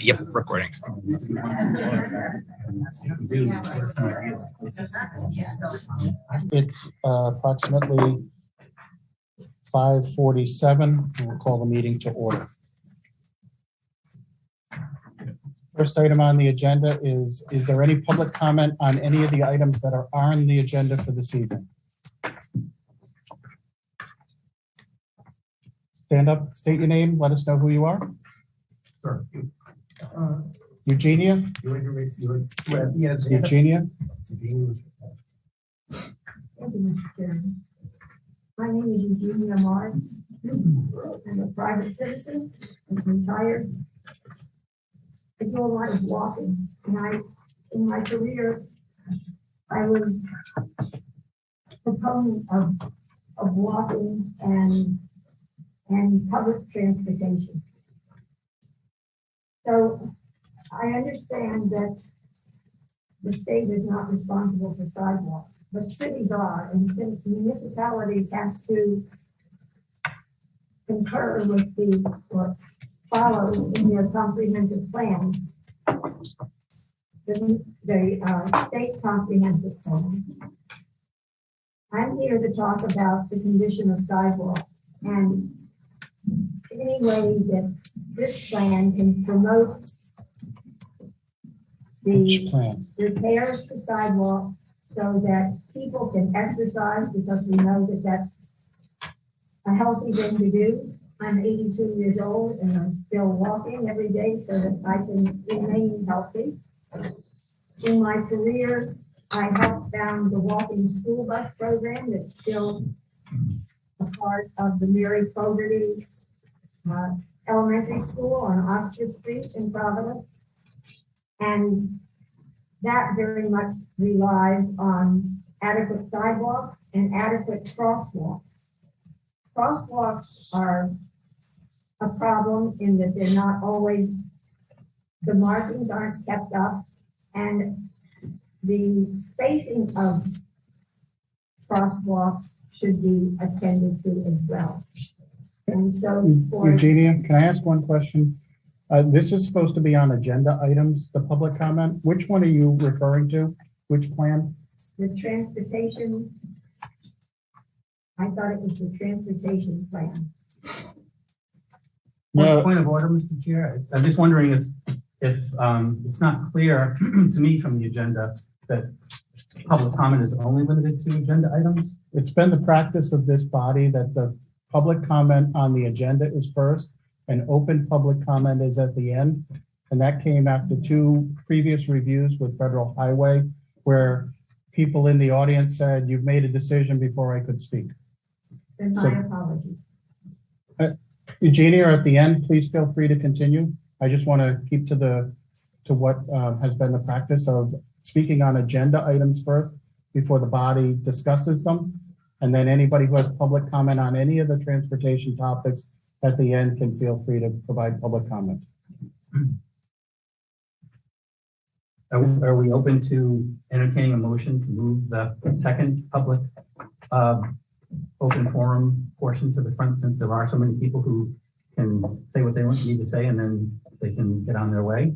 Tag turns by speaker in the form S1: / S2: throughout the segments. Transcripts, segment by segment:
S1: Yep, recording.
S2: It's approximately 5:47. We'll call the meeting to order. First item on the agenda is there any public comment on any of the items that are on the agenda for this evening? Stand up, state your name, let us know who you are.
S3: Sure.
S2: Eugenia?
S3: Yes.
S2: Eugenia?
S4: Thank you, Mr. Chairman. My name is Eugenia Marks. I'm a private citizen. I'm retired. I do a lot of walking, and in my career, I was a proponent of walking and public transportation. So I understand that the state is not responsible for sidewalks, but cities are, and since municipalities have to concur with or follow in their comprehensive plan, the state comprehensive plan. I'm here to talk about the condition of sidewalks and any way that this plan can promote
S2: Which
S4: the
S2: plan?
S4: repairs to sidewalks so that people can exercise, because we know that that's a healthy thing to do. I'm 82 years old and I'm still walking every day so that I can remain healthy. In my career, I helped found the walking school bus program that's still a part of the Mary Fogarty Elementary School on Oxford Street in Providence. And that very much relies on adequate sidewalks and adequate crosswalks. Crosswalks are a problem in that they're not always, the markings aren't kept up, and the spacing of crosswalks should be attended to as well. And so for
S2: Eugenia, can I ask one question? This is supposed to be on agenda items, the public comment. Which one are you referring to? Which plan?
S4: the transportation, I thought it was the transportation plan.
S2: No.
S3: Point of order, Mr. Chair. I'm just wondering if it's not clear to me from the agenda that public comment is only limited to agenda items.
S2: It's been the practice of this body that the public comment on the agenda is first and open public comment is at the end. And that came after two previous reviews with Federal Highway where people in the audience said, you've made a decision before I could speak.
S4: Then my apologies.
S2: Eugenia, at the end, please feel free to continue. I just want to keep to what has been the practice of speaking on agenda items first before the body discusses them. And then anybody who has public comment on any of the transportation topics at the end can feel free to provide public comment.
S3: Are we open to entertaining a motion to move the second public open forum portion to the front, since there are so many people who can say what they need to say and then they can get on their way?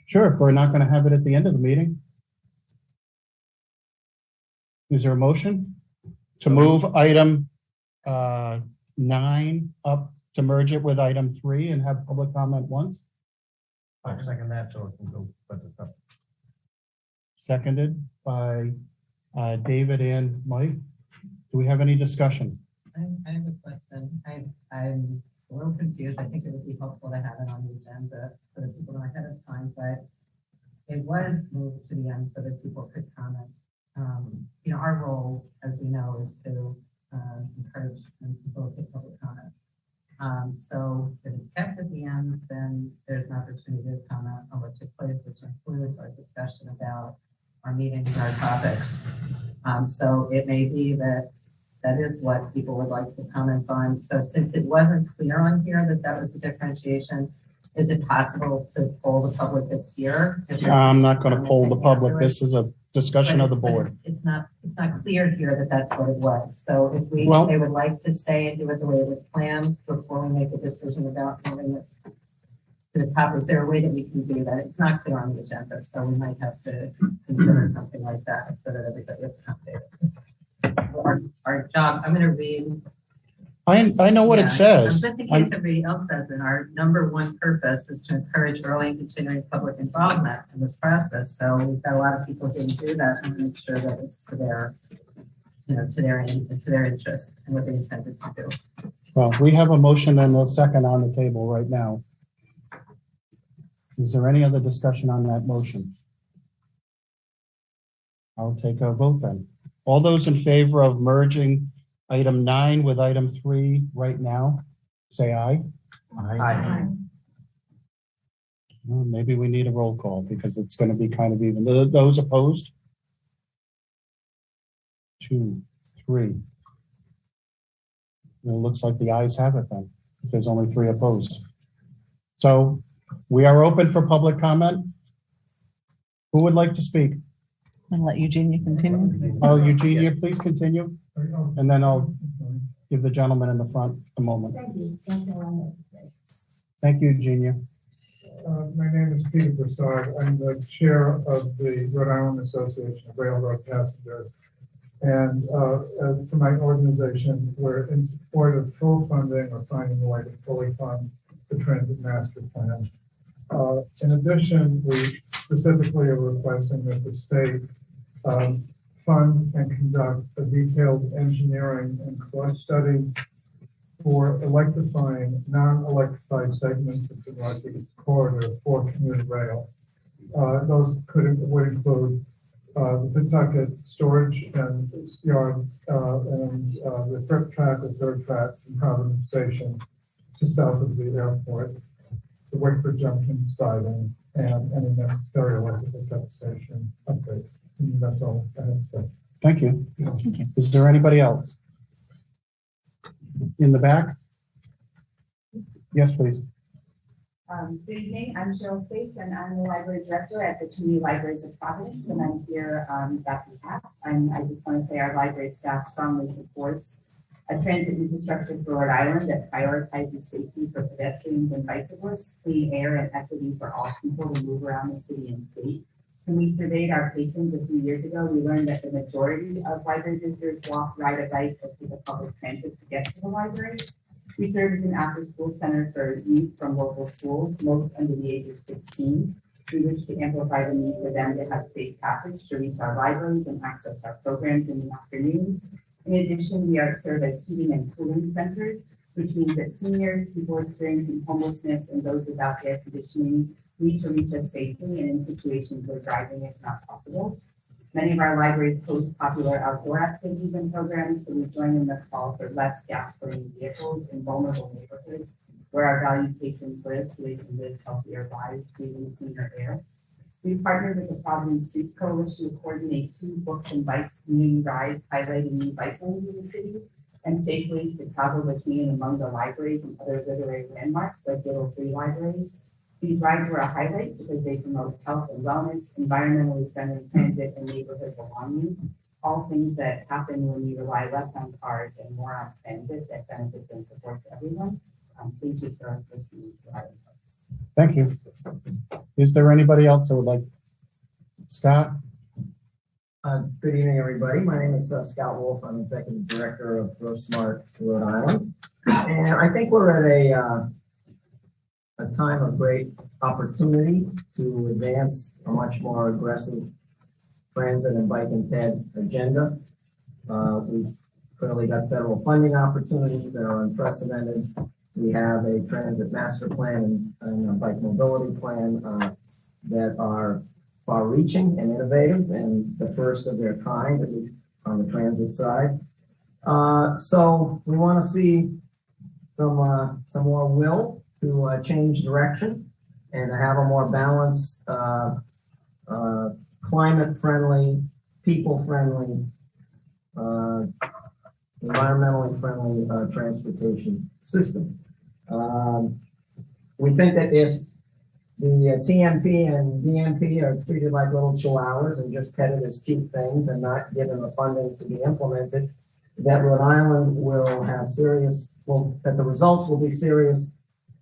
S2: Sure, if we're not going to have it at the end of the meeting. Is there a motion to move item 9 up, to merge it with item 3 and have public comment once?
S5: I'll second that so it can go put this up.
S2: Seconded by David and Mike. Do we have any discussion?
S6: I have a question. I'm a little confused. I think it would be helpful to have it on the agenda so that people know ahead of time, but it was moved to the end so that people could comment. You know, our role, as we know, is to encourage and facilitate public comment. So if it's kept at the end, then there's an opportunity to comment on what took place, which includes our discussion about our meetings and our topics. So it may be that that is what people would like to comment on. So since it wasn't clear on here that that was the differentiation, Is it possible to poll the public that's here?
S2: I'm not going to poll the public. This is a discussion of the board.
S6: It's not clear here that that's what it was. So if they would like to stay and do it the way it was planned before we make a decision about moving it to the top, is there a way that we can do that? It's not clear on the agenda, so we might have to consider something like that so that everybody is accommodated. Our job, I'm going to read.
S2: I know what it says.
S6: Just in case everybody else does it, our number one purpose is to encourage early and continuing public involvement in this process. So we've got a lot of people who do that and make sure that it's to their, to their interest and what they intended to do.
S2: Well, we have a motion and a second on the table right now. Is there any other discussion on that motion? I'll take a vote then. All those in favor of merging item 9 with item 3 right now, say aye.
S5: Aye.
S2: Well, maybe we need a roll call because it's going to be kind of even. Those opposed? 2, 3. It looks like the ayes have it then. There's only 3 opposed. So we are open for public comment. Who would like to speak?
S1: And let Eugenia continue.
S2: Oh, Eugenia, please continue. And then I'll give the gentleman in the front a moment.
S4: Thank you. That's all I have to say.
S2: Thank you, Eugenia.
S7: My name is Peter Brassard. I'm the chair of the Rhode Island Association of Railroad Passengers. And for my organization, we're in support of full funding or finding a way to fully fund the transit master plan. In addition, we specifically are requesting that the state fund and conduct a detailed engineering and cost study for electrifying non-electrified segments of the Northeast Corridor for commuter rail. Those would include the Pawtucket storage and yard and the third track or third track from Providence Station to south of the airport, the Wickford Junction siding, and any necessary electrical substation upgrades. And that's all I have to say.
S2: Thank you. Is there anybody else? In the back? Yes, please.
S8: Good evening, I'm Cheryl Space and I'm the library director at the Community Libraries of Providence, and I'm here on that behalf. I just want to say our library staff strongly supports a transit infrastructure for Rhode Island that prioritizes safety for pedestrians and bicyclists, clean air and equity for all people to move around the city and state. When we surveyed our patrons a few years ago, we learned that the majority of library visitors walk, ride a bike, or take a public transit to get to the library. We serve as an after-school center for youth from local schools, most under the age of 16. We wish to amplify the need for them to have safe passage to reach our libraries and access our programs in the afternoons. In addition, we serve as heating and cooling centers, which means that seniors, people experiencing homelessness, and those without air conditioning need to reach us safely and in situations where driving is not possible. Many of our libraries host popular outdoor activities and programs, so we join in the call for less gas-burning vehicles in vulnerable neighborhoods where our valued patrons live so they can live healthier lives, breathing cleaner air. We partnered with the Providence Streets Coalition to coordinate 2 books and bikes community rides highlighting new bike lanes in the city and safe ways to travel between and among the libraries and other literary landmarks like Little Free Libraries. These rides were a highlight because they promote health and wellness, environmentally friendly transit, and neighborhood belonging, all things that happen when we rely less on cars and more on transit that benefits and supports everyone. Thank you for listening to our input.
S2: Thank you. Is there anybody else that would like? Scott?
S9: Good evening, everybody. My name is Scott Wolf. I'm Executive Director of Grow Smart Rhode Island. And I think we're at a time of great opportunity to advance a much more aggressive transit and bike and ped agenda. We've clearly got federal funding opportunities that are unprecedented. We have a transit master plan and a bike mobility plan that are far-reaching and innovative and the first of their kind, at least on the transit side. So we want to see some more will to change direction and to have a more balanced, climate-friendly, people-friendly, environmentally friendly transportation system. We think that if the TMP and DMP are treated like little chihuahuas and just petted as cute things and not given the funding to be implemented, that Rhode Island will have that the results will be serious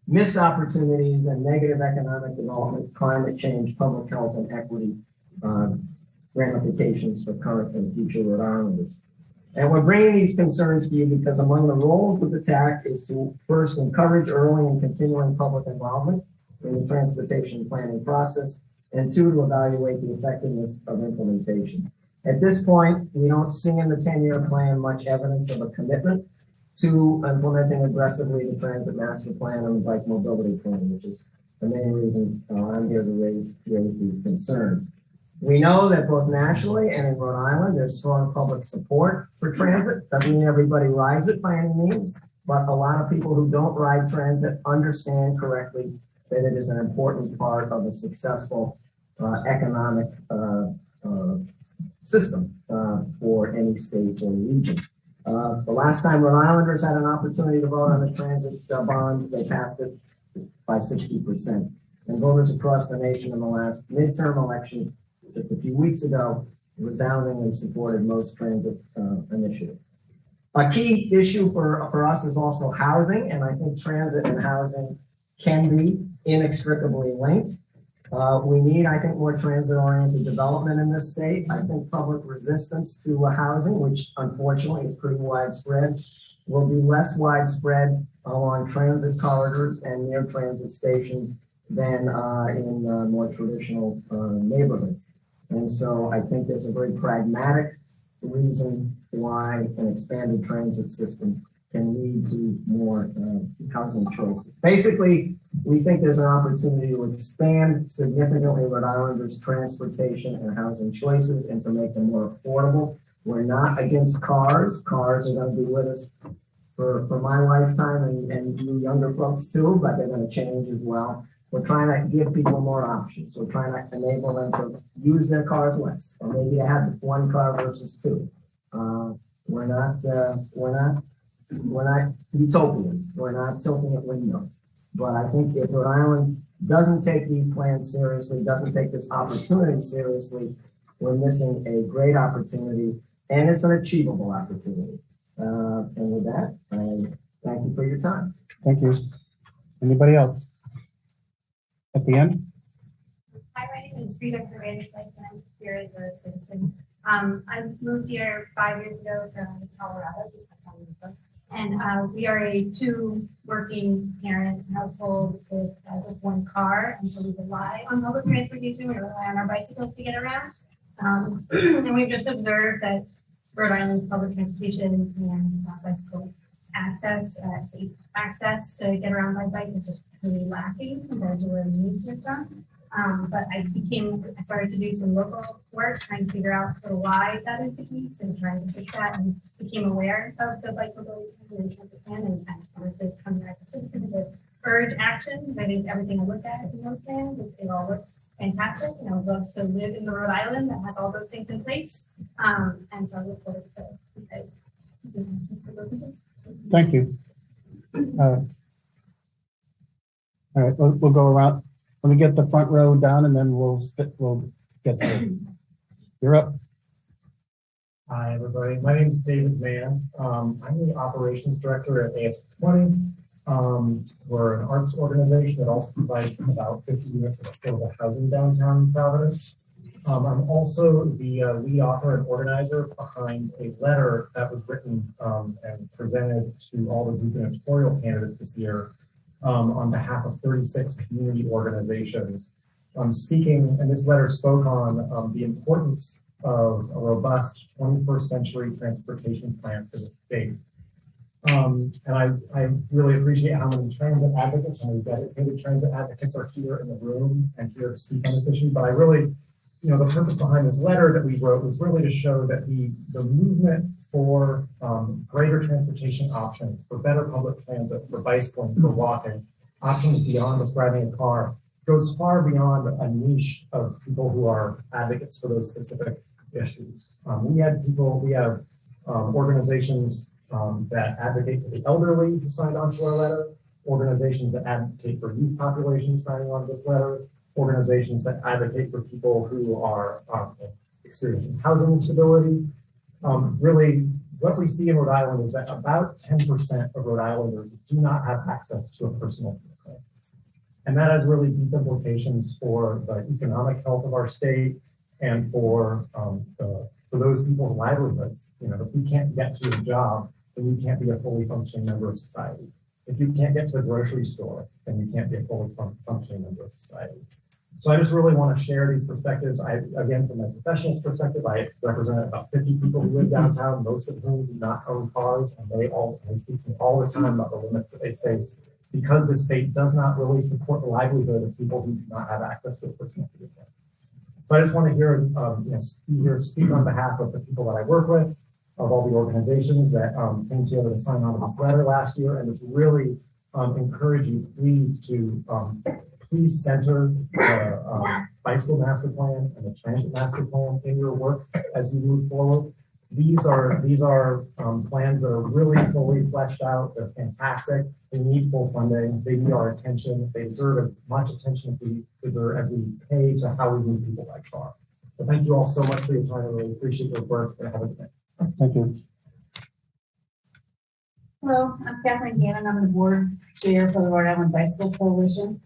S9: missed opportunities and negative economic development, climate change, public health, and equity ramifications for current and future Rhode Islanders. And we're bringing these concerns to you because among the roles of the TAC is to first encourage early and continuing public involvement in the transportation planning process, and two, to evaluate the effectiveness of implementation. At this point, we don't see in the 10-year plan much evidence of a commitment to implementing aggressively the transit master plan and the bike mobility plan, which is the main reason I'm here to raise these concerns. We know that both nationally and in Rhode Island, there's strong public support for transit. Doesn't mean everybody rides it by any means, but a lot of people who don't ride transit understand correctly that it is an important part of a successful economic system for any state or region. The last time Rhode Islanders had an opportunity to vote on the transit bond, they passed it by 60%. And voters across the nation in the last midterm election just a few weeks ago resoundingly supported most transit initiatives. A key issue for us is also housing, and I think transit and housing can be inextricably linked. We need, I think, more transit-oriented development in this state. I think public resistance to housing, which unfortunately is pretty widespread, will be less widespread along transit corridors and near transit stations than in more traditional neighborhoods. And so I think there's a very pragmatic reason why an expanded transit system can lead to more housing choices. Basically, we think there's an opportunity to expand significantly Rhode Islanders' transportation and housing choices and to make them more affordable. We're not against cars. Cars are going to be with us for my lifetime and you younger folks too, but they're going to change as well. We're trying to give people more options. We're trying to enable them to use their cars less, or maybe have one car versus two. We're not utopians. We're not tilting at windmills. But I think if Rhode Island doesn't take these plans seriously, doesn't take this opportunity seriously, we're missing a great opportunity, and it's an achievable opportunity. And with that, I thank you for your time.
S2: Thank you. Anybody else? At the end?
S10: Hi, my name is Rita Kerr-Vanderslice, and I'm here as a citizen. I moved here 5 years ago from Colorado, and we are a two working parent household with just one car, and so we rely on public transportation. We rely on our bicycles to get around, and we've just observed that Rhode Island's public transportation and bicycle access, safe access to get around by bike is just really lacking compared to where we need to from. But I started to do some local work trying to figure out sort of why that is the case and trying to fix that, and became aware of the bike mobility and transit plan, and I wanted to come here as a citizen to urge action. I think everything I look at in those plans, it all looks fantastic, and I would love to live in the Rhode Island that has all those things in place. And so I look forward to
S2: Thank you. All right, we'll go around. Let me get the front row down, and then we'll get there. You're up.
S11: Hi, everybody. My name is David Mann. I'm the operations director at AS20. We're an arts organization that also provides about 50 units of affordable housing downtown Providence. I'm also the lead author and organizer behind a letter that was written and presented to all the gubernatorial candidates this year on behalf of 36 community organizations. Speaking, and this letter spoke on the importance of a robust 21st century transportation plan for the state. And I really appreciate how many transit advocates and dedicated transit advocates are here in the room and here to speak on this issue. But I really, the purpose behind this letter that we wrote was really to show that the movement for greater transportation options, for better public transit, for bicycling, for walking, options beyond just driving a car, goes far beyond a niche of people who are advocates for those specific issues. We have organizations that advocate for the elderly who signed on to our letter. organizations that advocate for youth populations signing on this letter, organizations that advocate for people who are experiencing housing instability. Really, what we see in Rhode Island is that about 10% of Rhode Islanders do not have access to a personal vehicle. And that has really deep implications for the economic health of our state and for those people's livelihoods. You know, if you can't get to a job, then you can't be a fully functioning member of society. If you can't get to a grocery store, then you can't be a fully functioning member of society. So I just really want to share these perspectives. Again, from a professional's perspective, I represent about 50 people who live downtown, most of whom do not own cars, and they speak to me all the time about the limits that they face because the state does not really support the livelihood of people who do not have access to a personal vehicle. So I just want to hear, speak on behalf of the people that I work with, of all the organizations that came together to sign on to this letter last year, and just really encourage you, please, to please center the bicycle master plan and the transit master plan in your work as you move forward. These are plans that are really fully fleshed out. They're fantastic. They need full funding. They need our attention. They deserve as much attention as we deserve as we pay to how we move people by car. So thank you all so much for your time. I really appreciate your work and have a good day.
S2: Thank you.
S8: Hello, I'm Kathleen Gannon. I'm the board chair for the Rhode Island Bicycle Coalition.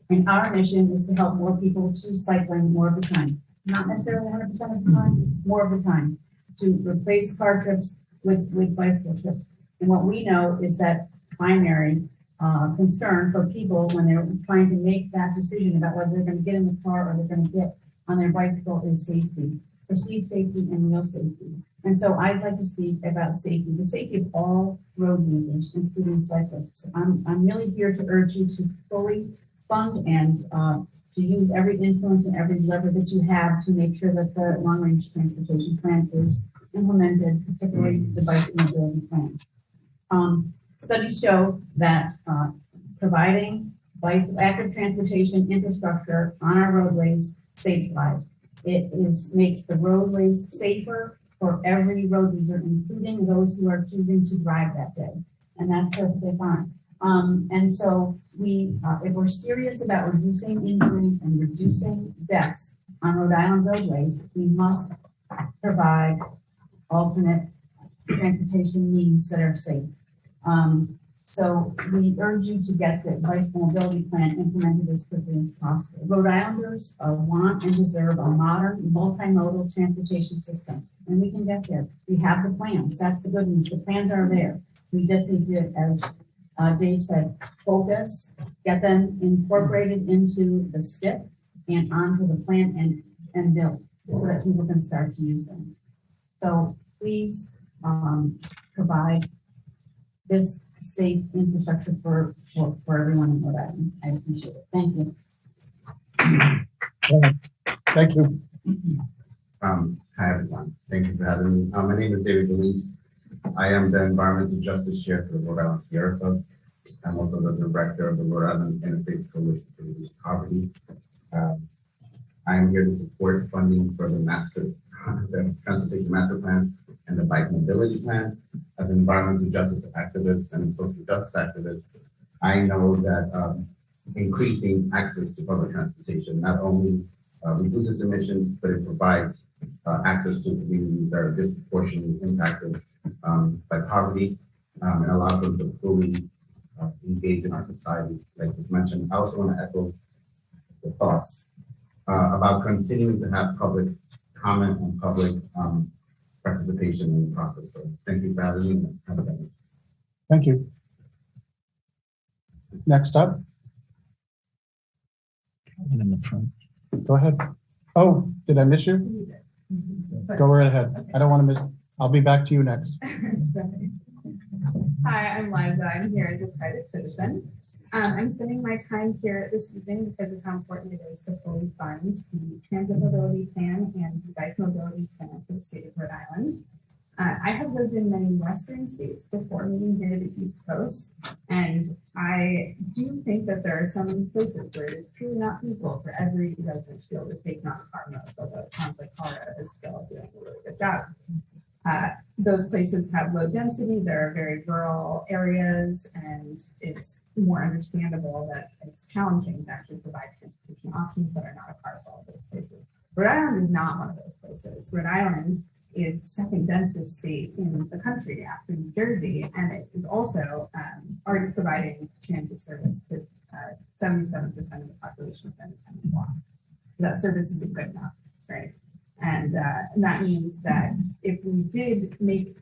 S8: And our mission is to help more people choose cycling more of the time. Not necessarily 100% of the time, more of the time, to replace car trips with bicycle trips. And what we know is that primary concern for people when they're trying to make that decision about whether they're going to get in the car or they're going to get on their bicycle is safety, perceived safety and real safety. And so I'd like to speak about safety, the safety of all road users, including cyclists. I'm really here to urge you to fully fund and to use every influence and every lever that you have to make sure that the long-range transportation plan is implemented, particularly the bicycle mobility plan. Studies show that providing active transportation infrastructure on our roadways saves lives. It makes the roadways safer for every road user, including those who are choosing to drive that day. And that's perfectly fine. And so if we're serious about reducing injuries and reducing deaths on Rhode Island roadways, we must provide alternate transportation means that are safe. So we urge you to get the bicycle mobility plan implemented as quickly as possible. Rhode Islanders want and deserve a modern multimodal transportation system, and we can get there. We have the plans. That's the good news. The plans are there. We just need to, as Dave said, focus, get them incorporated into the STIP and onto the plan and build so that people can start to use them. So please provide this safe infrastructure for everyone in Rhode Island. I appreciate it. Thank you.
S2: Thank you.
S12: Hi everyone. Thank you for having me. My name is David Veliz. I am the Environmental Justice Chair for the Rhode Island Sierra Club. I'm also the Director of the Rhode Island Interfaith Coalition to Reduce Poverty. I am here to support funding for the Transportation Master Plan and the Bike Mobility Plan. As an environmental justice activist and a social justice activist, I know that increasing access to public transportation not only reduces emissions, but it provides access to communities that are disproportionately impacted by poverty and allows them to fully engage in our society. Like was mentioned, I also want to echo the thoughts about continuing to have public comment and public participation in the process. So thank you for having me. Have a good day.
S2: Thank you. Next up.
S1: In the front.
S2: Go ahead. Oh, did I miss you? Go right ahead. I don't want to miss. I'll be back to you next.
S13: Hi, I'm Liza. I'm here as a private citizen. I'm spending my time here this evening because of how important it is to fully fund the transit mobility plan and the bike mobility plan for the state of Rhode Island. I have lived in many Western states before moving here to the East Coast, and I do think that there are some places where it is truly not feasible for every resident to be able to take non-car modes, although it sounds like Colorado is still doing a really good job. Those places have low density, they're very rural areas, and it's more understandable that it's challenging to actually provide transportation options that are not a part of all of those places. Rhode Island is not one of those places. Rhode Island is the second densest state in the country after New Jersey, and it is also already providing transit service to 77% of the population within the 10 block. That service isn't good enough, right? And that means that if we did make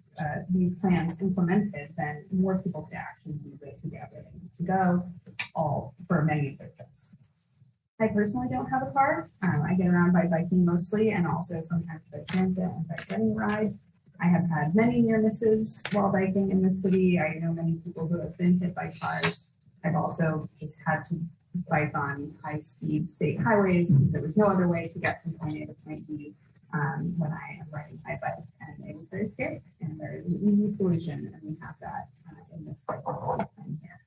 S13: these plans implemented, then more people could actually use it to get where they need to go, all for many of their trips. I personally don't have a car. I get around by biking mostly, and also sometimes by transit and by getting a ride. I have had many near misses while biking in the city. I know many people who have been hit by cars. I've also just had to bike on high-speed state highways because there was no other way to get from point A to point B when I am riding my bike, and it was very scary. And there is an easy solution, and we have that in this bike plan here.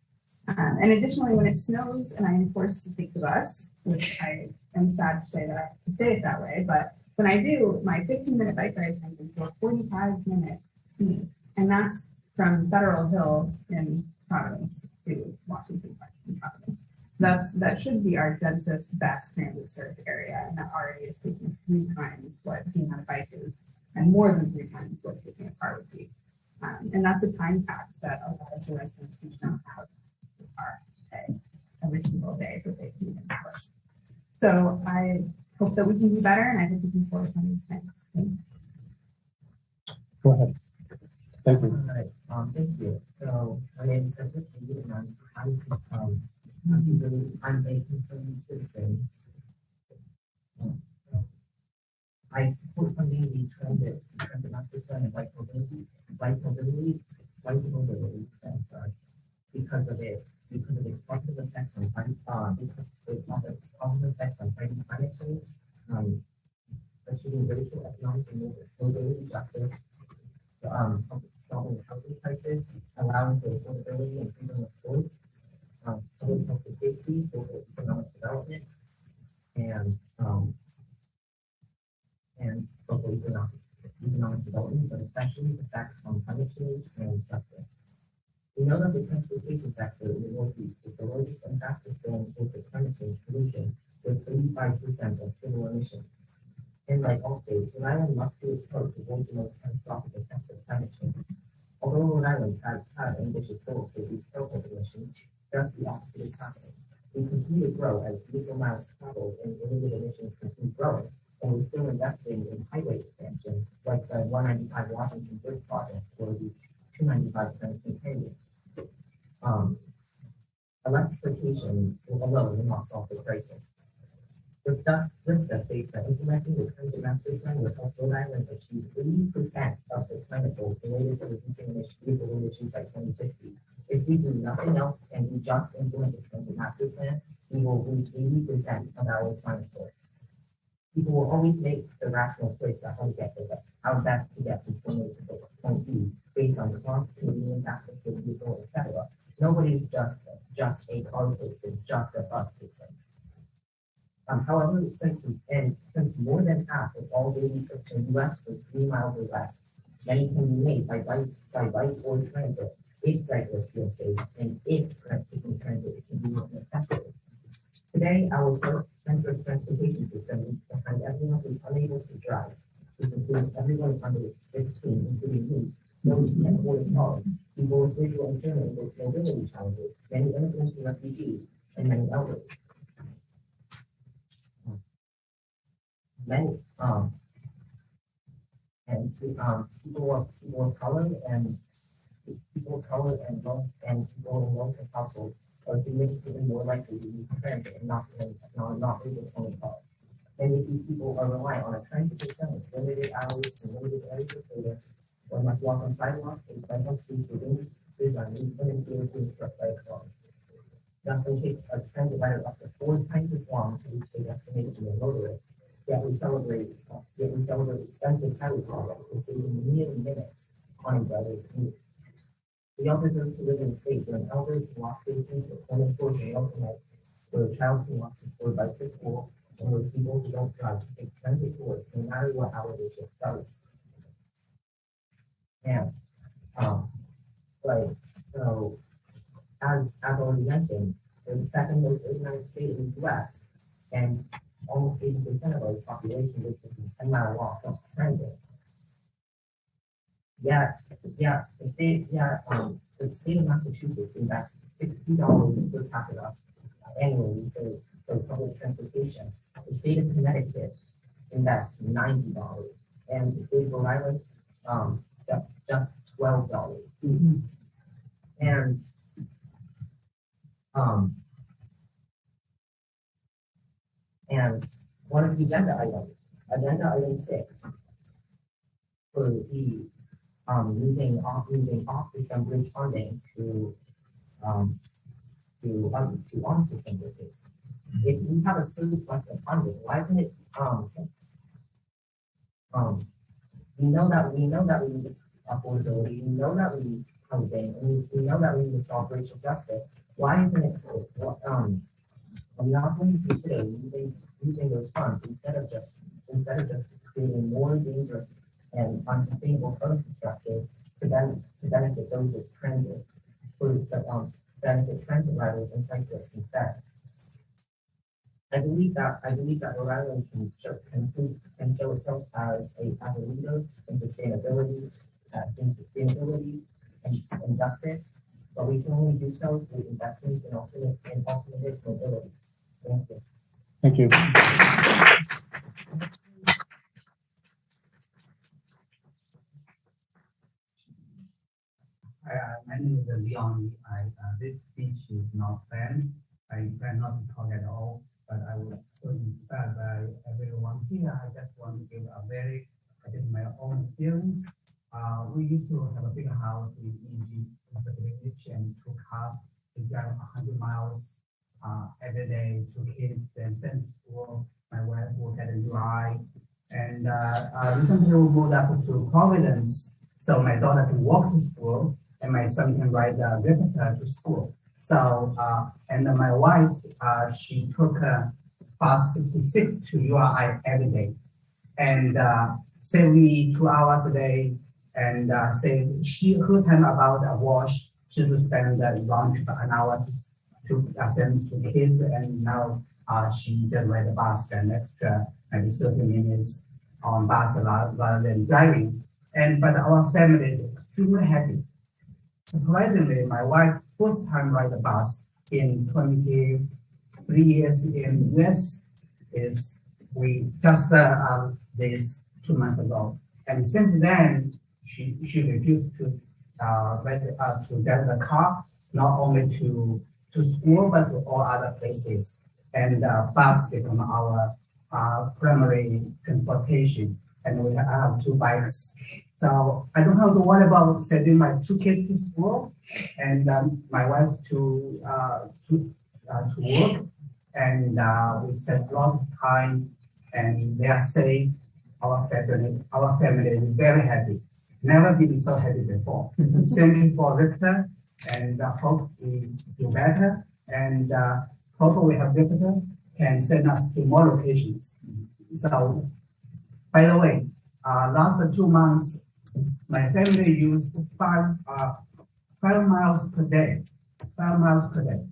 S13: And additionally, when it snows and I am forced to take the bus, which I am sad to say that I have to say it that way, but when I do, my 15-minute bike ride turns into a 45-minute commute, and that's from Federal Hill in Providence to Washington Park in Providence. That should be our densest, best transit served area, and that already is taking 3 times what being on a bike is, and more than 3 times what taking a car would be. And that's a time tax that a lot of the residents do not have the car pay every single day that they can even work. So I hope that we can do better, and I hope we can forward on these things.
S2: Go ahead. Thank you.
S9: All right, thank you. So my name is Cedric Ye, and I'm a concerned citizen. I support funding the transit master plan and bike mobility, because of its positive effects on fighting climate change, achieving racial, economic, and mobility justice, solving housing crisis, allowing for affordability and freedom of choice, public health and safety, social economic development, and local economic development, but especially effects on climate change and justice. We know that the transportation sector in the Northeast is the largest and fastest growing source of climate change pollution, with 35% of total emissions. And like all states, Rhode Island must do its part to avoid the most catastrophic effects of climate change. Although Rhode Island has had ambitious goals to reduce total emissions, just the opposite is happening. We continue to grow as vehicle miles traveled and related emissions continue growing, and we're still investing in highway expansion, like the 195 Washington Bridge project or the 295 St. Canyon. Electrification alone will not solve the crisis. With the states that implementing the transit master plan will help Rhode Island achieve 80% of the climate goals related to reducing vehicle emissions by 2060. If we do nothing else and we just implement the transit master plan, we will reach 80% of our climate goals. People will always make the rational choice about how best to get from point A to point B based on cost, convenience, access to the vehicle, etc. Nobody's just a car person, just a bus person. However, since more than half of all daily trips in the U.S. are 3 miles or less, many can be made by bike or transit. If cyclists feel safe, and if taking transit is convenient and accessible. Today, our central transportation system leaves behind everyone who is unable to drive. This includes everyone under 16, including me, those who can't afford a car, people with visual impairment or mobility challenges, many immigrants and refugees, and many elderly. Many people of color and people in low-income households are significantly more likely to use transit and not able to own cars. Many of these people are reliant on a transit system with limited hours and limited areas of service, or must walk on sidewalks and spend on streets where dangers are being struck by a car. It often takes a transit ride up to 4 times as long to reach their destination than motorists. Yet we celebrate expensive highway projects for saving mere minutes on a driver's commute. We all deserve to live in a state where an elder can walk citizens with unemployed and local nights, where a child can walk to bike to school, and where people who don't drive can take transit to work no matter what hour their shift starts. And, so, as already mentioned, we're the second most organized state in the US, and almost 80% of our population lives within a 10-mile walk from transit. The state of Massachusetts invests $60 per capita annually for public transportation. The state of Connecticut invests $90, and the state of Rhode Island just $12. And one of the agenda item 6, for the moving off-system bridge funding to on-system bridges. If we have a surplus of funding, why isn't it we know that we need affordability, we know that we need housing, and we know that we need to solve racial justice. Why isn't it are we not going to consider using those funds instead of just creating more dangerous and unsustainable infrastructure to benefit those with transit, benefit transit riders and cyclists instead? I believe that Rhode Island can show itself as a leader in sustainability and justice, but we can only do so through investments in alternative mobility. Thank you.
S2: Thank you.
S3: My name is Leon. This speech is not planned. I plan not to talk at all, but I was so inspired by everyone here. I just want to give my own experience. We used to have a big house in EG, the village, and 2 cars. We drive 100 miles every day, 2 kids, and send to school. My wife will get a UI. And recently we moved up to Providence, so my daughter can walk to school, and my son can ride the replica to school. So, and then my wife, she took bus 66 to URI every day, and save me 2 hours a day, and save her time about a wash. She would spend lunch an hour to send to kids, and now she just ride the bus an extra maybe 30 minutes on bus rather than driving. But our family is extremely happy. Surprisingly, my wife first time ride the bus in 23 years in US is we just this 2 months ago, and since then she refused to get the car, not only to school but to all other places, and bus become our primary transportation. And we have 2 bikes. So I don't have to worry about sending my 2 kids to school and my wife to work. And we spend a lot of time, and they are safe. Our family is very happy. Never been so happy before. Same for Victor, and hope we do better. And hope we have Victor can send us to more locations. So, by the way, last 2 months, my family used 5 miles per day. 5 miles per day.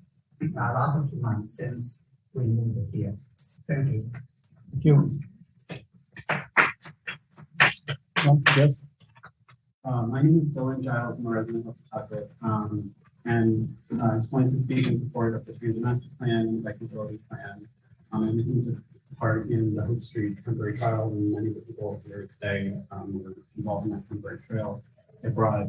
S3: Last 2 months since we moved here. Thank you.
S2: Thank you. Yes.
S3: My name is Boyan, Giles. I'm a resident of Pawtucket. And I just wanted to speak in support of the Transit Master Plan and the Bikeability Plan. And we can just part in the Hope Street temporary trial, and many of the people here today were involved in that temporary trail. They brought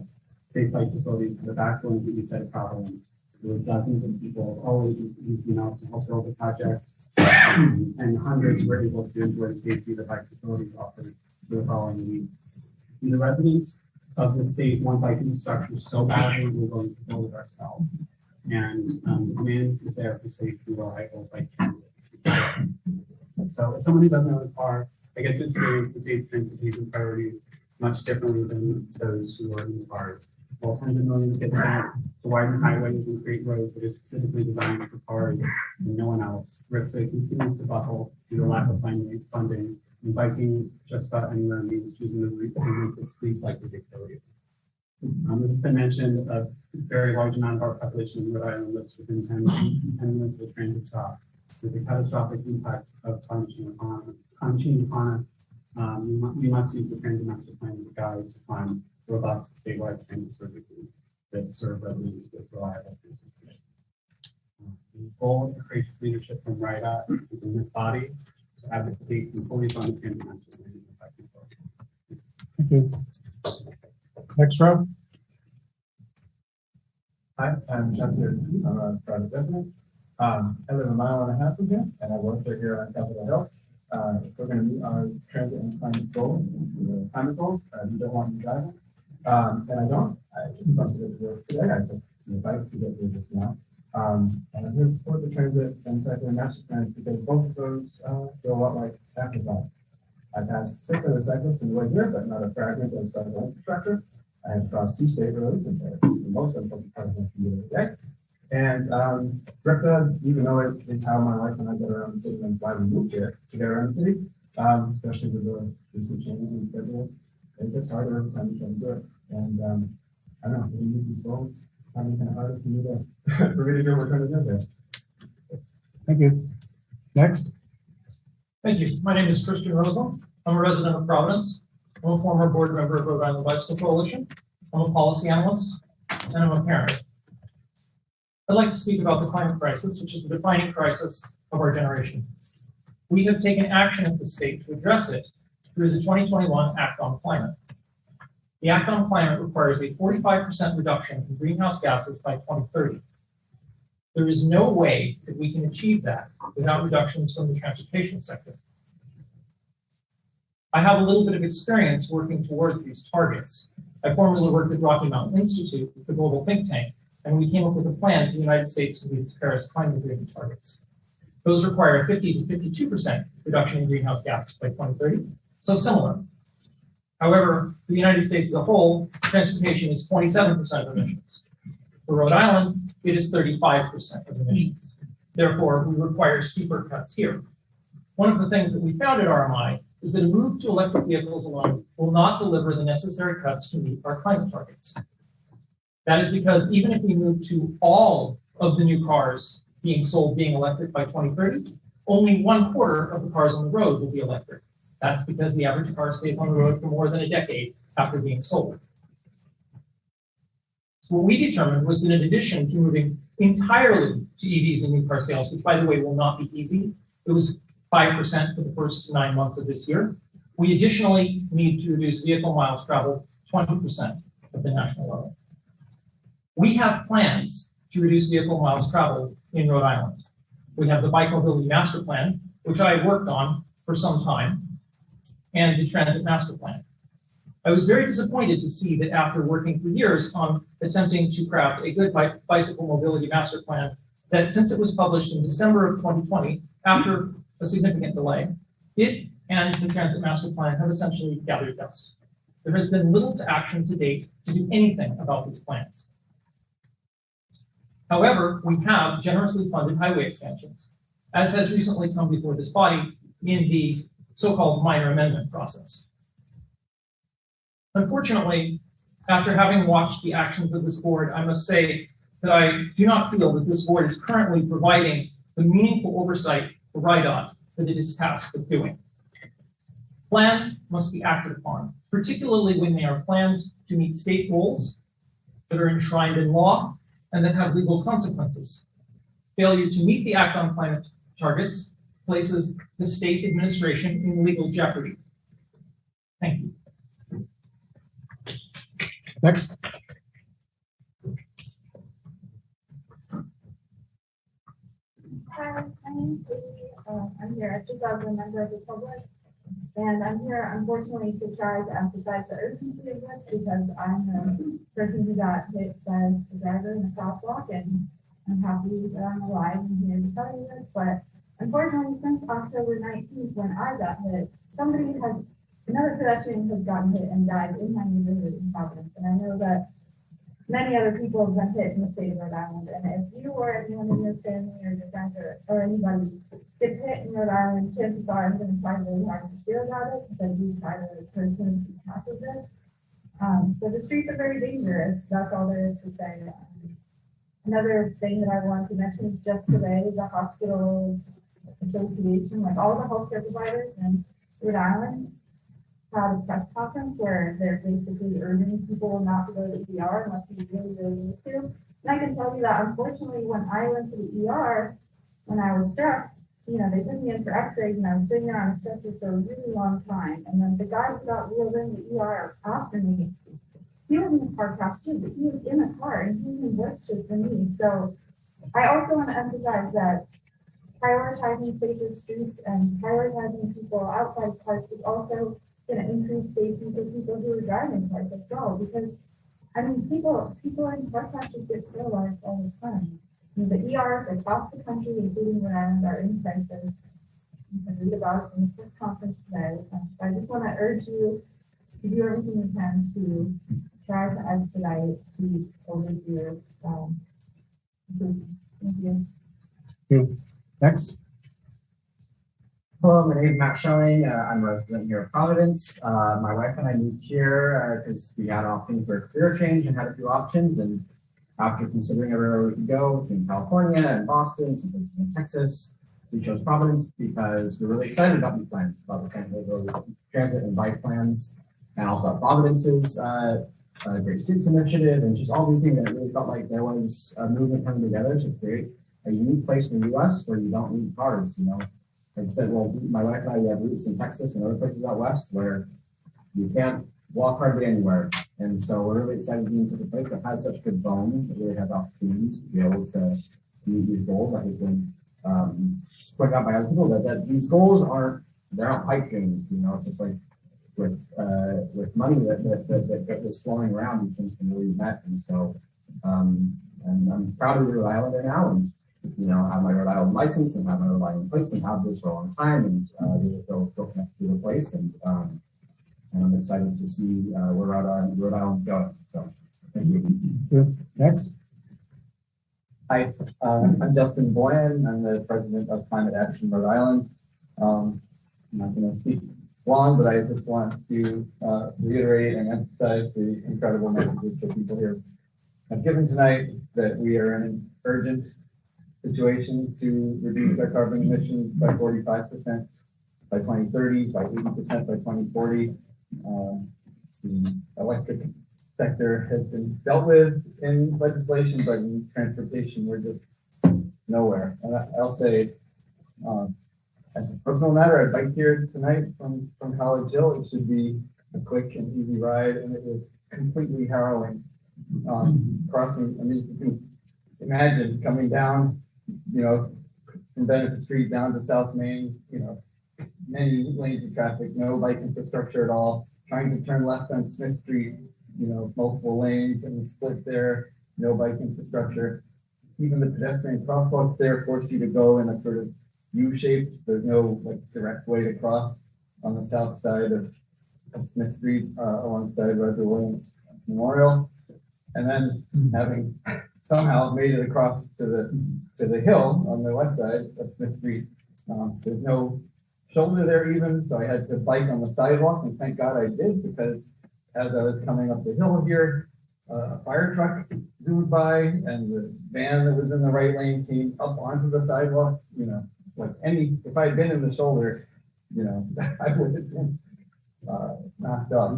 S3: safe bike facilities to the backbone of the East Side Providence. There were dozens of people always reaching out to help build the project, and hundreds were able to enjoy the safety the bike facilities offered for the following week. And the residents of the state want bike infrastructure so badly, we're going to build it ourselves. And the demand is there for safe and reliable bike transit. So as someone who doesn't have a car, I get to experience the state's transportation priorities much differently than those who are in the cars. While tens of millions get spent to widen highways and create roads that are specifically designed for cars and no one else, RIPSA continues to buckle due to lack of funding, and biking just about anywhere means choosing the route that least likely to kill you.
S2: As been mentioned, a very large amount of our population in Rhode Island lives within 10 minutes of a transit stop. With the catastrophic impact of climate change upon us, we must use the transit master plan as a guide to find robust statewide transit services that serve residents with reliable transportation. The goal of the creative leadership from RIDA is in this body to advocate and fully fund the transit master plan.
S7: Thank you. Next row.
S11: Hi, I'm Spencer. I'm a private resident. I live a mile and a half from here, and I work here on Capitol Hill. We're going to meet our transit and climate goals. Climate goals. You don't want to drive it, and I don't. I just bumped it to work today. I took the bike to get here just now. And I'm here to support the transit and cycling master plans because both of those feel a lot like afterthought. I passed 6 other cyclists in the way here, but not a fragment of cycle infrastructure. I have crossed 2 state roads, and most of them are going to be every day. And Rita, even though it's how my wife and I get around the city and why we moved here to get around the city, especially with the recent changes in schedule, it gets harder every time you try to do it. And I don't know, when you meet these goals, it's kind of harder for me to do what we're trying to do there.
S2: Thank you. Next.
S14: Thank you. My name is Christian Roselund. I'm a resident of Providence. I'm a former board member of Rhode Island Bicycle Coalition. I'm a policy analyst, and I'm a parent. I'd like to speak about the climate crisis, which is the defining crisis of our generation. We have taken action at the state to address it through the 2021 Act on Climate. The Act on Climate requires a 45% reduction in greenhouse gases by 2030. There is no way that we can achieve that without reductions from the transportation sector. I have a little bit of experience working towards these targets. I formerly worked at Rocky Mountain Institute, the global think tank, and we came up with a plan for the United States to meet its Paris climate agreement targets. Those require a 50 to 52% reduction in greenhouse gases by 2030, so similar. However, for the United States as a whole, transportation is 27% of emissions. For Rhode Island, it is 35% of emissions. Therefore, we require steeper cuts here. One of the things that we found at RMI is that a move to electric vehicles alone will not deliver the necessary cuts to meet our climate targets. That is because even if we move to all of the new cars being sold being electric by 2030, only 1/4 of the cars on the road will be electric. That's because the average car stays on the road for more than a decade after being sold. So what we determined was that in addition to moving entirely to EVs and new car sales, which by the way will not be easy, it was 5% for the first 9 months of this year, we additionally need to reduce vehicle miles traveled 20% at the national level. We have plans to reduce vehicle miles traveled in Rhode Island. We have the Bike Mobility Master Plan, which I worked on for some time, and the Transit Master Plan. I was very disappointed to see that after working for years on attempting to craft a good bicycle mobility master plan, that since it was published in December of 2020, after a significant delay, it and the Transit Master Plan have essentially gathered dust. There has been little to action to date to do anything about these plans. However, we have generously funded highway expansions, as has recently come before this body in the so-called minor amendment process. Unfortunately, after having watched the actions of this board, I must say that I do not feel that this board is currently providing the meaningful oversight for RIDOT that it is tasked with doing. Plans must be acted upon, particularly when they are plans to meet state goals that are enshrined in law and that have legal consequences. Failure to meet the Act on Climate targets places the state administration in legal jeopardy. Thank you.
S2: Next.
S4: Hi, my name is Lee. I'm here just as a member of the public. And I'm here unfortunately to try to emphasize the urgency of this because I'm the person who got hit by the driver in the crosswalk, and I'm happy that I'm alive and here to tell you this. But unfortunately, since October 19th, when I got hit, another pedestrian has gotten hit and died in my neighborhood in Providence. And I know that many other people have been hit in the state of Rhode Island. And if you or anyone in your family or your friends or anybody gets hit in Rhode Island, chances are I'm going to try really hard to hear about it because we try to personally keep track of this.
S13: So the streets are very dangerous. That's all there is to say. Another thing that I wanted to mention is just today, the hospital association, like all the healthcare providers in Rhode Island, had a press conference where they're basically urging people not to go to the ER unless you really, really need to. And I can tell you that unfortunately, when I went to the ER, when I was struck, you know, they took me in for x-rays and I was sitting there on a stretcher for a really long time. And then the guy who got wheeled in the ER after me, he was in a car crash too, but he was in a car and he even worse just than me. So I also want to emphasize that prioritizing safer streets and prioritizing people outside parks is also going to increase safety for people who are driving cars as well. Because I mean, people in car crashes get paralyzed all the time. And the ERs across the country, including Rhode Island, are in crisis. You can read about it in this conference today. So I just want to urge you to do everything you can to try to expedite these overdue improvements. Thank you.
S2: Next.
S11: Hello, my name is Matt Schaelling. I'm a resident here of Providence. My wife and I moved here because we had options for a career change and had a few options. And after considering everywhere we could go between California and Boston, some places in Texas, we chose Providence because we're really excited about these plans, about the transit and bike plans, and also about Providence's Great Streets Initiative, and just all these things. And it really felt like there was a movement coming together to create a unique place in the U.S. where you don't need cars, you know. Like I said, well, my wife and I, we have roots in Texas and other places out west where you can't walk hardly anywhere. And so we're really excited to be into a place that has such good bones, that really has opportunities to be able to meet these goals that have been pointed out by other people, that these goals they're not pipe dreams, you know. It's just like with money that was flowing around, these things can really be met. And so and I'm proud of Rhode Islander now, and you know, have my Rhode Island license and have my Rhode Island plates and have this for a long time, and really feel connected to the place, and I'm excited to see where Rhode Island's going. So thank you.
S2: Next.
S15: Hi, I'm Justin Boyan. I'm the president of Climate Action Rhode Island. I'm not going to speak long, but I just want to reiterate and emphasize the incredible messages that people here have given tonight, that we are in an urgent situation to reduce our carbon emissions by 45% by 2030, by 80% by 2040. The electric sector has been dealt with in legislation, but in transportation, we're just nowhere. And I'll say, as a personal matter, I biked here tonight from College Hill. It should be a quick and easy ride, and it was completely harrowing. Crossing, I mean, you can imagine coming down, you know, from Benefit Street down to South Main, you know, many lanes of traffic, no bike infrastructure at all. Trying to turn left on Smith Street, you know, multiple lanes and the split there, no bike infrastructure. Even the pedestrian crosswalks there force you to go in a sort of U shape. There's no like direct way to cross on the south side of Smith Street alongside Roger Williams Memorial. And then having somehow made it across to the hill on the west side of Smith Street, there's no shoulder there even, so I had to bike on the sidewalk, and thank God I did, because as I was coming up the hill here, a fire truck zoomed by, and the van that was in the right lane came up onto the sidewalk. You know, like if I had been in the shoulder, you know, I would have been knocked off.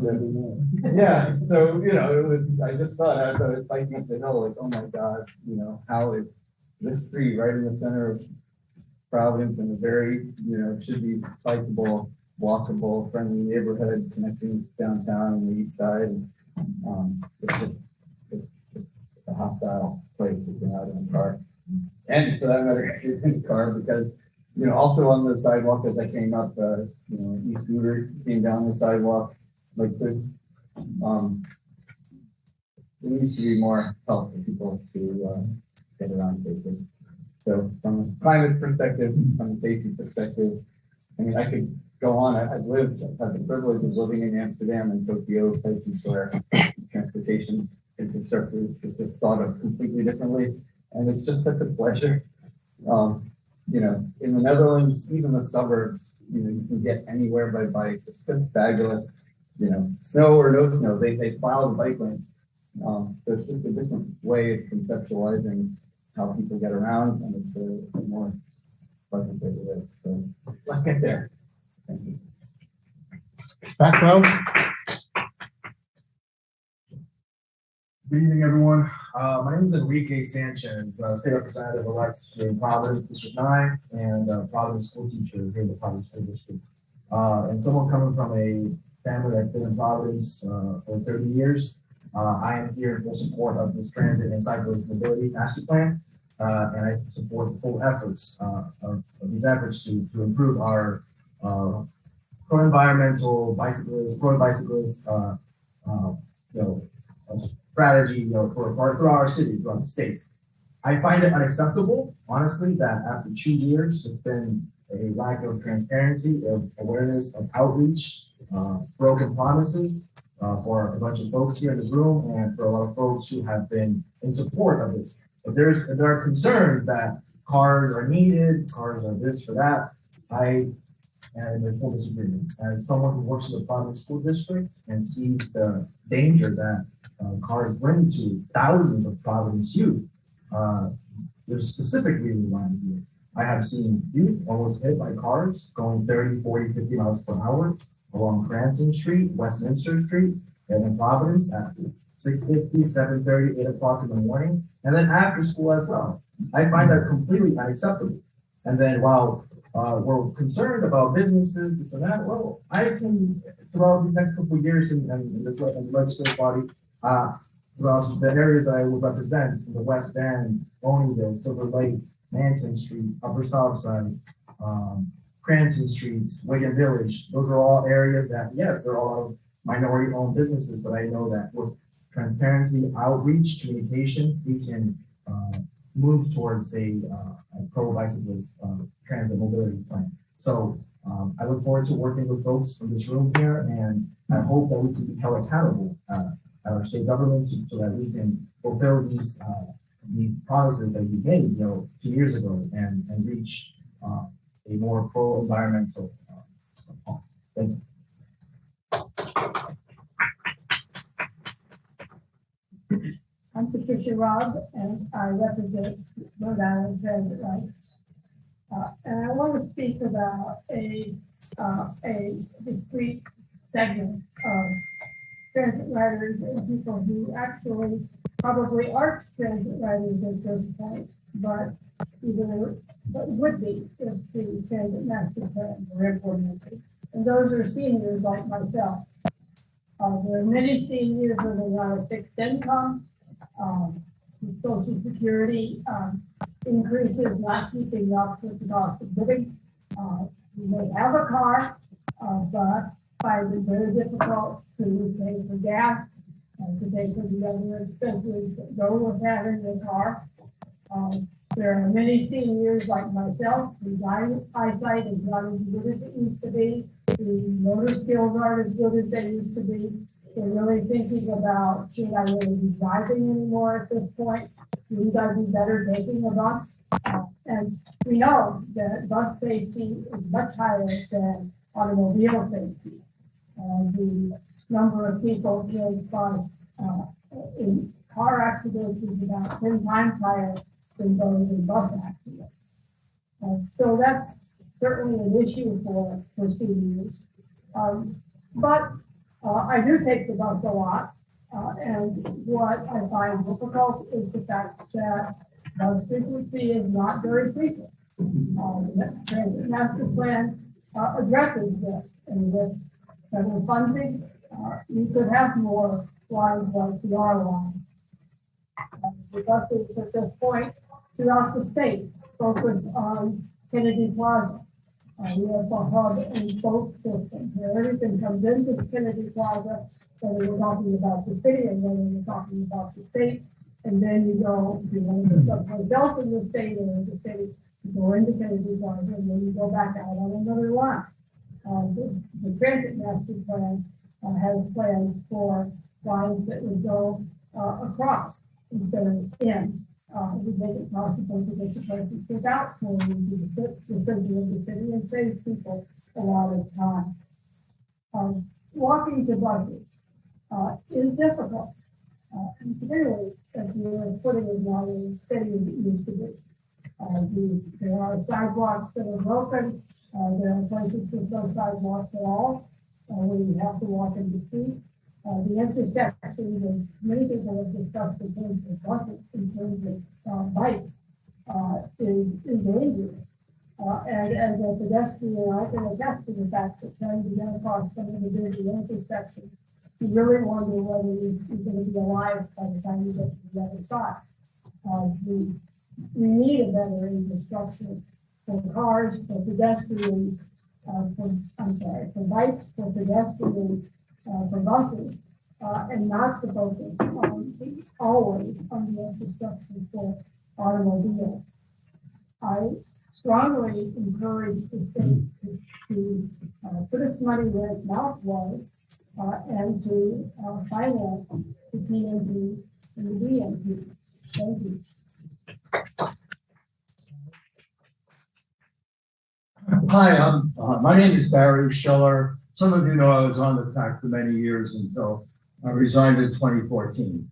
S15: Yeah, so, you know, I just thought as I was biking up the hill, like, oh my God, you know, how is this street right in the center of Providence, in a very, you know, should be bikeable, walkable, friendly neighborhood connecting downtown and the east side. And, it's a hostile place to get out in the car. And for that matter, if you're in the car, because, you know, also on the sidewalk as I came up, you know, East Scooter came down the sidewalk like this. There needs to be more help for people to get around safely. So from a climate perspective, from a safety perspective, I mean, I could go on. I've had the privilege of living in Amsterdam and Tokyo, places where transportation infrastructure is just thought of completely differently. And it's just such a pleasure. You know, in the Netherlands, even the suburbs, you know, you can get anywhere by bike. It's just fabulous. you know, snow or no snow, they plow the bike lanes. So it's just a different way of conceptualizing how people get around, and it's a more pleasant way to live. So let's get there. Thank you.
S2: Back row.
S11: Good evening, everyone. My name is Enrique Sanchez, State Representative elect in Providence District 9 and Providence school teacher here in the Providence School District. And someone coming from a family that's been in Providence for 30 years. I am here in full support of this transit and cyclist mobility master plan, and I support the full efforts of these efforts to improve our pro-environmental bicyclists, pro-bicyclists, strategy, for our city, throughout the state. I find it unacceptable, honestly, that after 2 years, it's been a lack of transparency, of awareness, of outreach, broken promises for a bunch of folks here in this room and for a lot of folks who have been in support of this. But there are concerns that cars are needed, cars are this for that. I am in full disagreement. As someone who works in the Providence School District and sees the danger that cars bring to thousands of Providence youth, there's a specific reason why I'm here. I have seen youth almost hit by cars going 30, 40, 50 miles per hour along Cranston Street, Westminster Street, and in Providence at 6:50, 7:30, 8 o'clock in the morning, and then after school as well. I find that completely unacceptable. And then while we're concerned about businesses, this and that, well, I can, throughout the next couple of years in this legislative body, throughout the areas that I will represent, in the West End, Boneyville, Silver Lake, Manson Street, Upper South Side, Cranston Street, Wigan Village, those are all areas that, yes, there are a lot of minority-owned businesses, but I know that with transparency, outreach, communication, we can move towards a pro-bicyclist transit mobility plan. So I look forward to working with folks in this room here, and I hope that we can be held accountable at our state governments so that we can fulfill these promises that we made, 2 years ago, and reach a more pro-environmental policy. Thank you.
S4: I'm Patricia Raub, and I represent Rhode Island Transit Rights. And I want to speak about a discrete segment of transit riders and people who actually probably aren't transit riders at this point, but would be if the transit master plan were implemented. And those are seniors like myself. There are many seniors living on a fixed income. Social Security increases not keeping up with the cost of living. You may have a car, but find it very difficult to pay for gas and to pay for the other expenses that go with having a car. There are many seniors like myself whose eyesight is not as good as it used to be. The motor skills aren't as good as they used to be. They're really thinking about, should I really be driving anymore at this point? Would I be better taking a bus? And we know that bus safety is much higher than automobile safety. The number of people killed by in car accidents is about 10 times higher than those in bus accidents. So that's certainly an issue for seniors. But I do take the bus a lot, and what I find difficult is the fact that bus frequency is not very frequent. The transit master plan addresses this, and with federal funding, you could have more lines like the R line. The buses at this point throughout the state focus on Kennedy Plaza. We have a hub and spoke system where everything comes into Kennedy Plaza, whether we're talking about the city and whether we're talking about the state. And then you go, if you want to go someplace else in the state or in the city, you go into Kennedy Plaza and then you go back out on another line. The transit master plan has plans for lines that would go across instead of in. Would make it possible to get the places without going into the center of the city and save people a lot of time. walking to buses is difficult. And particularly if your footing is not as steady as it used to be. There are sidewalks that are broken. There are places with no sidewalks at all, where you have to walk in the street. The intersections, and many people have discussed in terms of buses, in terms of bikes, is dangerous. And as a pedestrian, I can attest to the fact that trying to get across some of the busy intersections, you really wonder whether you're going to be alive by the time you get to the other side. We need a better infrastructure for cars, for pedestrians, for bikes, for pedestrians, for buses, and not to focus always on the infrastructure for automobiles. I strongly encourage the state to put its money where its mouth was and to finance the TNT and the BNT. Thank you.
S16: Hi, my name is Barry Schiller. Some of you know I was on the TAC for many years until I resigned in 2014.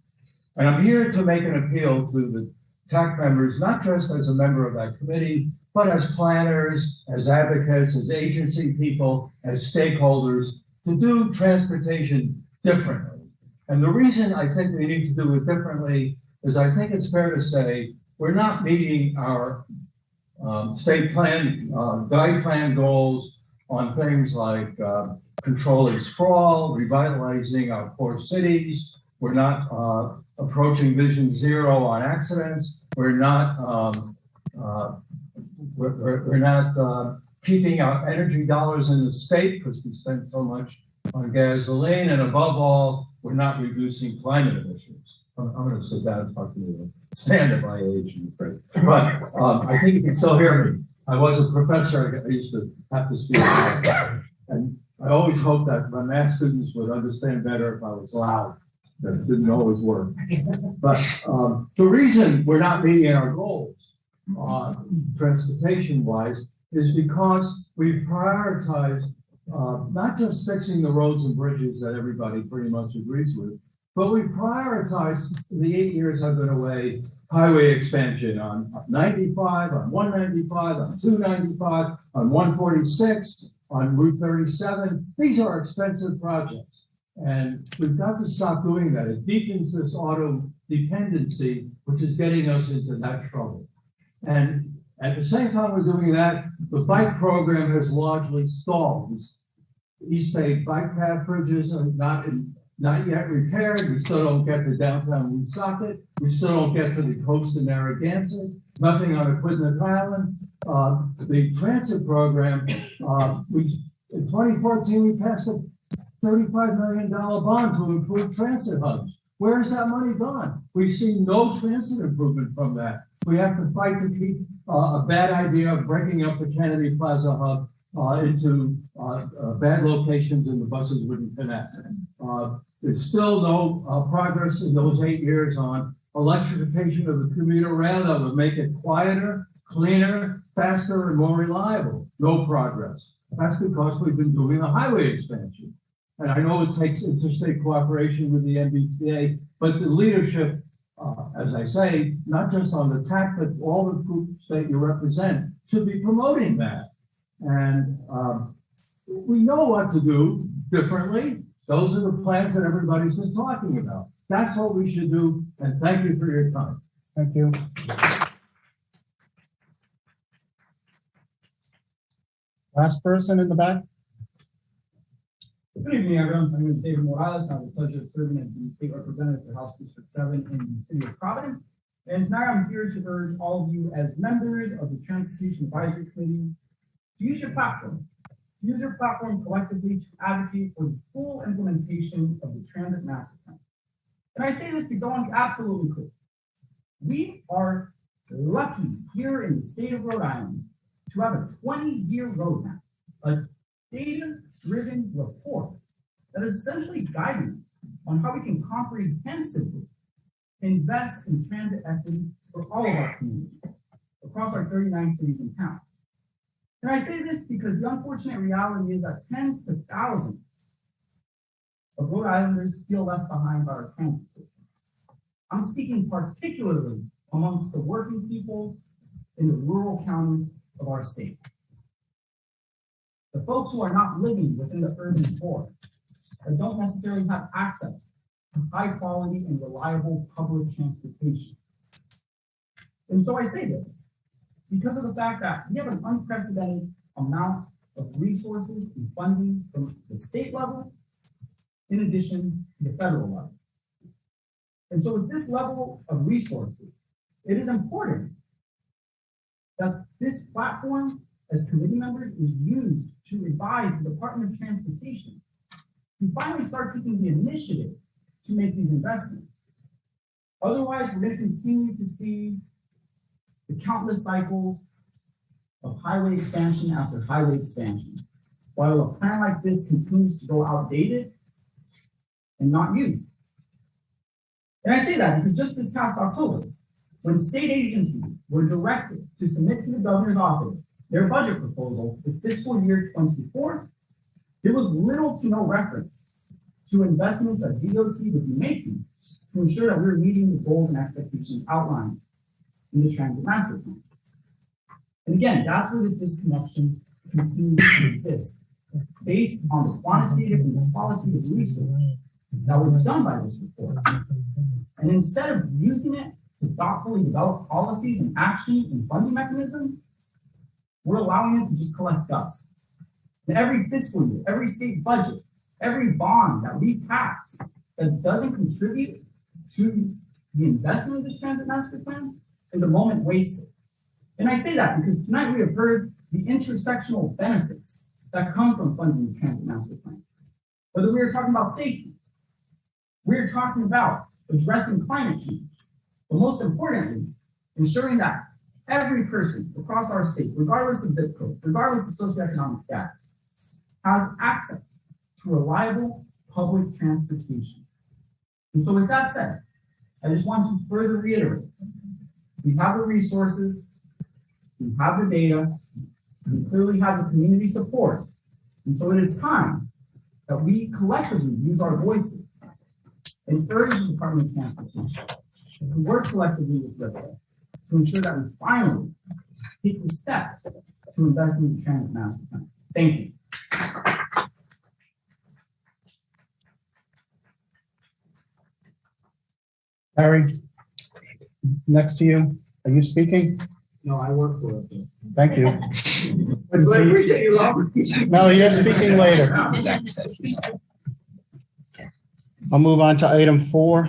S16: And I'm here to make an appeal to the TAC members, not just as a member of that committee, but as planners, as advocates, as agency people, as stakeholders, to do transportation differently. And the reason I think we need to do it differently is I think it's fair to say we're not meeting our state plan, guide plan goals on things like controlling sprawl, revitalizing our core cities. We're not approaching Vision Zero on accidents. We're not keeping our energy dollars in the state because we spend so much on gasoline, and above all, we're not reducing climate emissions. I'm going to sit down and talk to you. Stand at my age, I'm afraid. But I think you can still hear me. I was a professor. I used to have to speak. And I always hoped that my math students would understand better if I was loud. That didn't always work. But the reason we're not meeting our goals, transportation-wise, is because we've prioritized not just fixing the roads and bridges that everybody pretty much agrees with, but we prioritized the 8 years I've been away, highway expansion on 95, on 195, on 295, on 146, on Route 37. These are expensive projects. And we've got to stop doing that. It deepens this auto dependency, which is getting us into that trouble. And at the same time we're doing that, the bike program has largely stalled. East Bay bike path bridges are not yet repaired. We still don't get to downtown Woonsocket. We still don't get to the coast of Narragansett. Nothing on Aquidneck Island. The transit program, in 2014, we passed a $35 million bond to improve transit hubs. Where's that money gone? We've seen no transit improvement from that. We have to fight to keep a bad idea of breaking up the Kennedy Plaza hub into bad locations and the buses wouldn't connect. There's still no progress in those 8 years on electrification of the commuter rail that would make it quieter, cleaner, faster, and more reliable. No progress. That's because we've been doing a highway expansion. And I know it takes interstate cooperation with the MBTA, but the leadership, as I say, not just on the TAC, but all the groups that you represent should be promoting that. And we know what to do differently. Those are the plans that everybody's been talking about. That's what we should do. And thank you for your time.
S2: Thank you. Last person in the back.
S17: Good evening, everyone. My name is David Morales. I have the pleasure of serving as the state representative for House District 7 in the city of Providence. And tonight I'm here to urge all of you as members of the Transportation Advisory Committee to use your platform. Use your platform collectively to advocate for the full implementation of the Transit Master Plan. And I say this because I want to be absolutely clear. We are lucky here in the state of Rhode Island to have a 20-year roadmap, a data-driven report that is essentially guiding us on how we can comprehensively invest in transit equity for all of our communities across our 39 cities and towns. And I say this because the unfortunate reality is that tens to thousands of Rhode Islanders feel left behind by our transit system. I'm speaking particularly amongst the working people in the rural counties of our state. The folks who are not living within the urban core, that don't necessarily have access to high quality and reliable public transportation. And so I say this because of the fact that we have an unprecedented amount of resources and funding from the state level, in addition to the federal level. And so with this level of resources, it is important that this platform as committee members is used to advise the Department of Transportation to finally start taking the initiative to make these investments. Otherwise, we're going to continue to see the countless cycles of highway expansion after highway expansion, while a plan like this continues to go outdated and not used. And I say that because just this past October, when state agencies were directed to submit to the governor's office their budget proposal for fiscal year 24, there was little to no reference to investments that DOT would be making to ensure that we're meeting the goals and expectations outlined in the Transit Master Plan. And again, that's where the disconnection continues to exist, based on the quantitative and the qualitative research that was done by this report. And instead of using it to thoughtfully develop policies and action and funding mechanisms, we're allowing it to just collect dust. And every fiscal year, every state budget, every bond that we pass that doesn't contribute to the investment of this Transit Master Plan is a moment wasted. And I say that because tonight we have heard the intersectional benefits that come from funding the Transit Master Plan. Whether we are talking about safety, we're talking about addressing climate change, but most importantly, ensuring that every person across our state, regardless of zip code, regardless of socioeconomic status, has access to reliable public transportation. And so with that said, I just want to further reiterate, we have the resources, we have the data, we clearly have the community support. And so it is time that we collectively use our voices and urge the Department of Transportation to work collectively with RIPA to ensure that we finally take the steps to invest in the Transit Master Plan. Thank you.
S2: Harry, next to you, are you speaking?
S17: No, I work for it.
S2: Thank you.
S17: But I appreciate you, Robert.
S2: No, you're speaking later. I'll move on to item 4.